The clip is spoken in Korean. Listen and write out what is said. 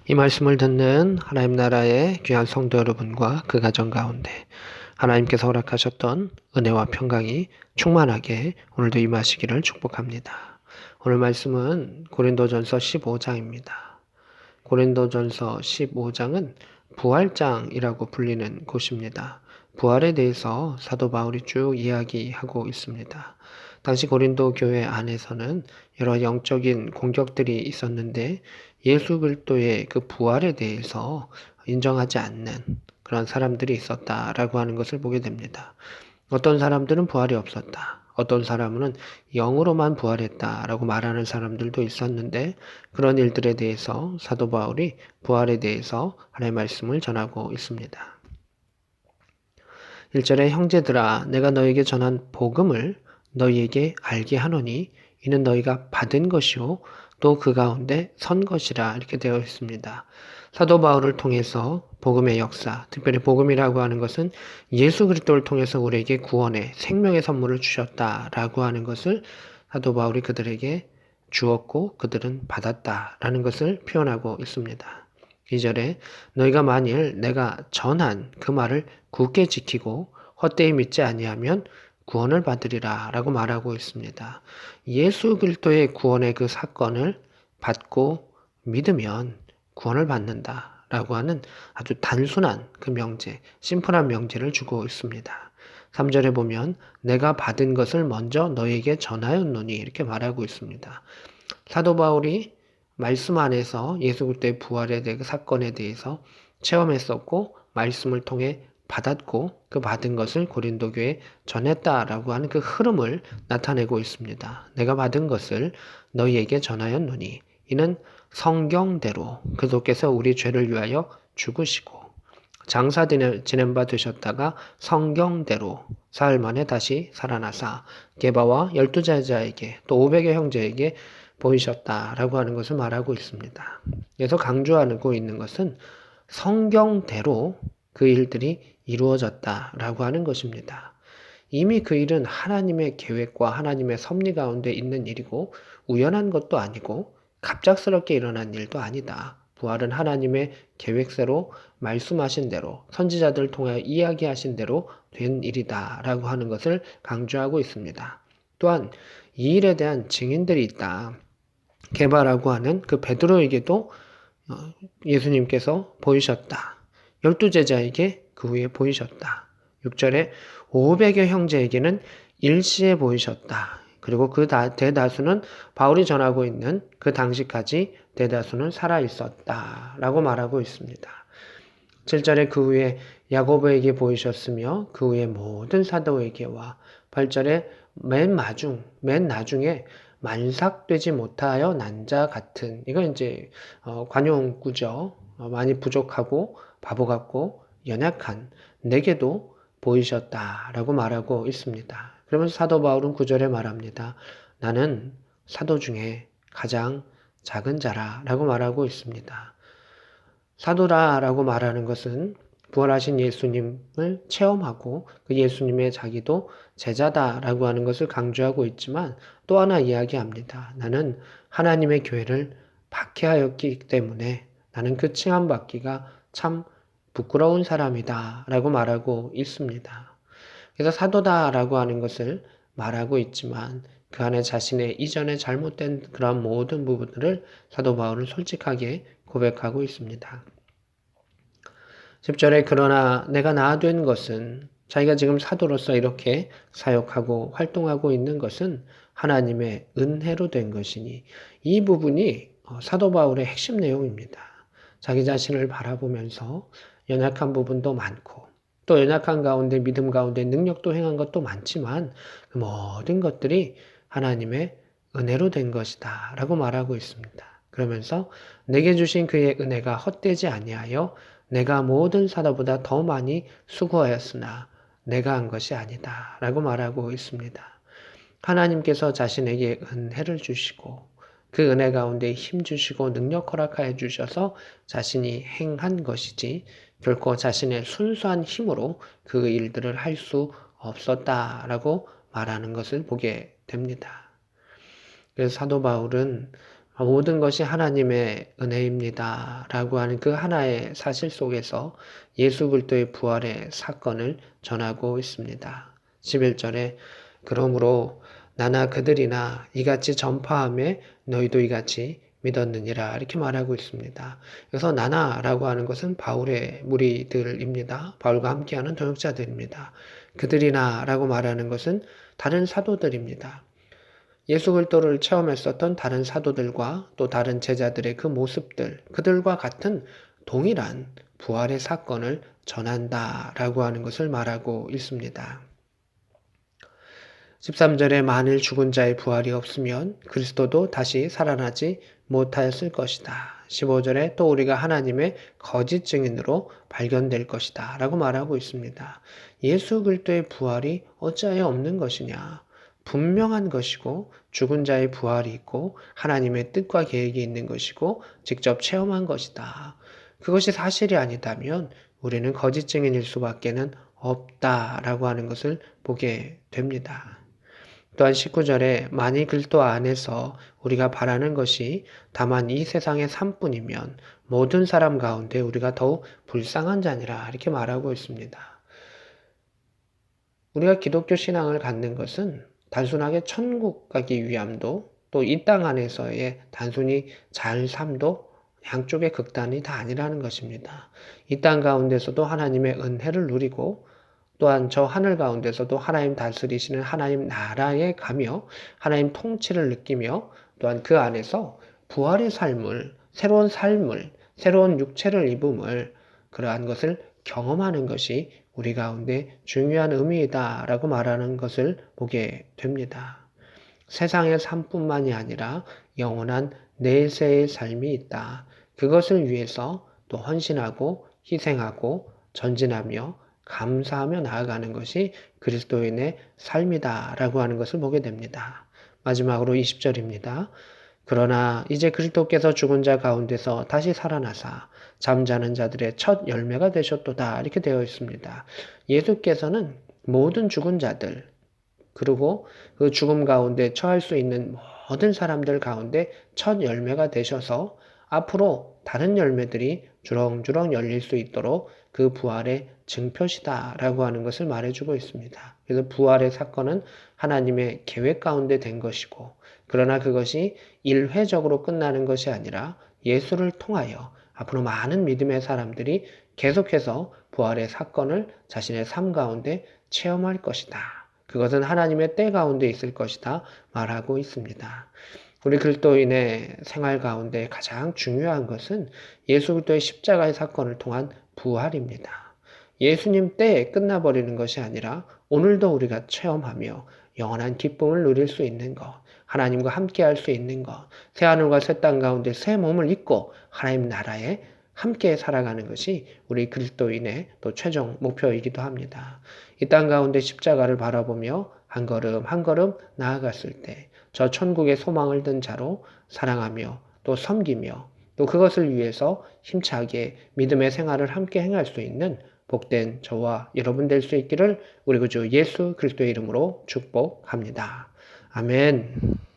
이 말씀을 듣는 하나님 나라의 귀한 성도 여러분과 그 가정 가운데 하나님께서 허락하셨던 은혜와 평강이 충만하게 오늘도 임하시기를 축복합니다. 오늘 말씀은 고린도전서 15장입니다. 고린도전서 15장은 부활장이라고 불리는 곳입니다. 부활에 대해서 사도 바울이 쭉 이야기하고 있습니다. 당시 고린도 교회 안에서는 여러 영적인 공격들이 있었는데 예수 그리스도의 그 부활에 대해서 인정하지 않는 그런 사람들이 있었다라고 하는 것을 보게 됩니다. 어떤 사람들은 부활이 없었다. 어떤 사람은 영으로만 부활했다라고 말하는 사람들도 있었는데 그런 일들에 대해서 사도 바울이 부활에 대해서 하나님의 말씀을 전하고 있습니다. 1절에 형제들아 내가 너에게 전한 복음을 너희에게 알게 하노니 이는 너희가 받은 것이요 또 그 가운데 선 것이라 이렇게 되어 있습니다. 사도 바울을 통해서 복음의 역사, 특별히 복음이라고 하는 것은 예수 그리스도를 통해서 우리에게 구원의 생명의 선물을 주셨다라고 하는 것을 사도 바울이 그들에게 주었고 그들은 받았다라는 것을 표현하고 있습니다. 2절에 너희가 만일 내가 전한 그 말을 굳게 지키고 헛되이 믿지 아니하면 구원을 받으리라 라고 말하고 있습니다. 예수 그리스도의 구원의 그 사건을 받고 믿으면 구원을 받는다 라고 하는 아주 단순한 그 명제, 심플한 명제를 주고 있습니다. 3절에 보면 내가 받은 것을 먼저 너에게 전하였노니 이렇게 말하고 있습니다. 사도 바울이 말씀 안에서 예수 그리스도의 부활에 대해 그 사건에 대해서 체험했었고 말씀을 통해 받았고 그 받은 것을 고린도 교회에 전했다라고 하는 그 흐름을 나타내고 있습니다. 내가 받은 것을 너희에게 전하였노니 이는 성경대로 그도께서 우리 죄를 위하여 죽으시고 장사 지낸 바 되셨다가 성경대로 사흘 만에 다시 살아나사 게바와 12제자에게 또 500여 형제에게 보이셨다라고 하는 것을 말하고 있습니다. 그래서 강조하고 있는 것은 성경대로 그 일들이 이루어졌다라고 하는 것입니다. 이미 그 일은 하나님의 계획과 하나님의 섭리 가운데 있는 일이고 우연한 것도 아니고 갑작스럽게 일어난 일도 아니다. 부활은 하나님의 계획대로 말씀하신 대로 선지자들을 통하여 이야기하신 대로 된 일이다 라고 하는 것을 강조하고 있습니다. 또한 이 일에 대한 증인들이 있다. 게바라고 하는 그 베드로에게도 예수님께서 보이셨다. 12제자에게 그 후에 보이셨다. 6절에 500여 형제에게는 일시에 보이셨다. 그리고 그 대다수는 바울이 전하고 있는 그 당시까지 대다수는 살아있었다. 라고 말하고 있습니다. 7절에 그 후에 야고보에게 보이셨으며 그 후에 모든 사도에게와 8절에 맨 나중에 만삭되지 못하여 난 자 같은 이건 이제 관용구죠. 많이 부족하고 바보 같고 연약한 내게도 보이셨다라고 말하고 있습니다. 그러면서 사도 바울은 9절에 말합니다. 나는 사도 중에 가장 작은 자라라고 말하고 있습니다. 사도라라고 말하는 것은 부활하신 예수님을 체험하고 그 예수님의 자기도 제자다라고 하는 것을 강조하고 있지만 또 하나 이야기합니다. 나는 하나님의 교회를 박해하였기 때문에 나는 그 칭함받기가 참 부끄러운 사람이다 라고 말하고 있습니다. 그래서 사도다라고 하는 것을 말하고 있지만 그 안에 자신의 이전에 잘못된 그런 모든 부분들을 사도 바울은 솔직하게 고백하고 있습니다. 10절에 그러나 내가 나된 것은 자기가 지금 사도로서 이렇게 사역하고 활동하고 있는 것은 하나님의 은혜로 된 것이니 이 부분이 사도 바울의 핵심 내용입니다. 자기 자신을 바라보면서 연약한 부분도 많고 또 연약한 가운데 믿음 가운데 능력도 행한 것도 많지만 그 모든 것들이 하나님의 은혜로 된 것이다 라고 말하고 있습니다. 그러면서 내게 주신 그의 은혜가 헛되지 아니하여 내가 모든 사도보다 더 많이 수고하였으나 내가 한 것이 아니다 라고 말하고 있습니다. 하나님께서 자신에게 은혜를 주시고 그 은혜 가운데 힘 주시고 능력 허락하여 주셔서 자신이 행한 것이지 결코 자신의 순수한 힘으로 그 일들을 할 수 없었다라고 말하는 것을 보게 됩니다. 그래서 사도 바울은 모든 것이 하나님의 은혜입니다. 라고 하는 그 하나의 사실 속에서 예수 그리스도의 부활의 사건을 전하고 있습니다. 11절에 그러므로 나나 그들이나 이같이 전파하며 너희도 이같이 믿었느니라 이렇게 말하고 있습니다. 그래서 나나라고 하는 것은 바울의 무리들입니다. 바울과 함께하는 동역자들입니다. 그들이나라고 말하는 것은 다른 사도들입니다. 예수 그리스도를 체험했었던 다른 사도들과 또 다른 제자들의 그 모습들, 그들과 같은 동일한 부활의 사건을 전한다라고 하는 것을 말하고 있습니다. 13절에 만일 죽은 자의 부활이 없으면 그리스도도 다시 살아나지 못하였을 것이다. 15절에 또 우리가 하나님의 거짓 증인으로 발견될 것이다 라고 말하고 있습니다. 예수 그리스도의 부활이 어찌하여 없는 것이냐? 분명한 것이고 죽은 자의 부활이 있고 하나님의 뜻과 계획이 있는 것이고 직접 체험한 것이다. 그것이 사실이 아니다면 우리는 거짓 증인일 수밖에는 없다라고 하는 것을 보게 됩니다. 또한 19절에 만일 그리스도 안에서 우리가 바라는 것이 다만 이 세상의 삶뿐이면 모든 사람 가운데 우리가 더욱 불쌍한 자니라 이렇게 말하고 있습니다. 우리가 기독교 신앙을 갖는 것은 단순하게 천국 가기 위함도 또 이 땅 안에서의 단순히 잘 삶도 양쪽의 극단이 다 아니라는 것입니다. 이 땅 가운데서도 하나님의 은혜를 누리고 또한 저 하늘 가운데서도 하나님 다스리시는 하나님 나라에 가며 하나님 통치를 느끼며 또한 그 안에서 부활의 삶을, 새로운 육체를 입음을 그러한 것을 경험하는 것이 우리 가운데 중요한 의미이다라고 말하는 것을 보게 됩니다. 세상의 삶뿐만이 아니라 영원한 내세의 삶이 있다. 그것을 위해서 또 헌신하고 희생하고 전진하며 감사하며 나아가는 것이 그리스도인의 삶이다라고 하는 것을 보게 됩니다. 마지막으로 20절입니다. 그러나 이제 그리스도께서 죽은 자 가운데서 다시 살아나사 잠자는 자들의 첫 열매가 되셨도다 이렇게 되어 있습니다. 예수께서는 모든 죽은 자들 그리고 그 죽음 가운데 처할 수 있는 모든 사람들 가운데 첫 열매가 되셔서 앞으로 다른 열매들이 주렁주렁 열릴 수 있도록 그 부활의 증표시다라고 하는 것을 말해주고 있습니다. 그래서 부활의 사건은 하나님의 계획 가운데 된 것이고 그러나 그것이 일회적으로 끝나는 것이 아니라 예수를 통하여 앞으로 많은 믿음의 사람들이 계속해서 부활의 사건을 자신의 삶 가운데 체험할 것이다. 그것은 하나님의 때 가운데 있을 것이다 말하고 있습니다. 우리 그리스도인의 생활 가운데 가장 중요한 것은 예수 그리스도의 십자가의 사건을 통한 부활입니다. 예수님 때에 끝나버리는 것이 아니라 오늘도 우리가 체험하며 영원한 기쁨을 누릴 수 있는 것, 하나님과 함께 할 수 있는 것, 새하늘과 새 땅 가운데 새 몸을 입고 하나님 나라에 함께 살아가는 것이 우리 그리스도인의 또 최종 목표이기도 합니다. 이 땅 가운데 십자가를 바라보며 한 걸음 한 걸음 나아갔을 때 저 천국의 소망을 든 자로 사랑하며 또 섬기며 또 그것을 위해서 힘차게 믿음의 생활을 함께 행할 수 있는 복된 저와 여러분 될 수 있기를 우리 구주 예수 그리스도의 이름으로 축복합니다. 아멘.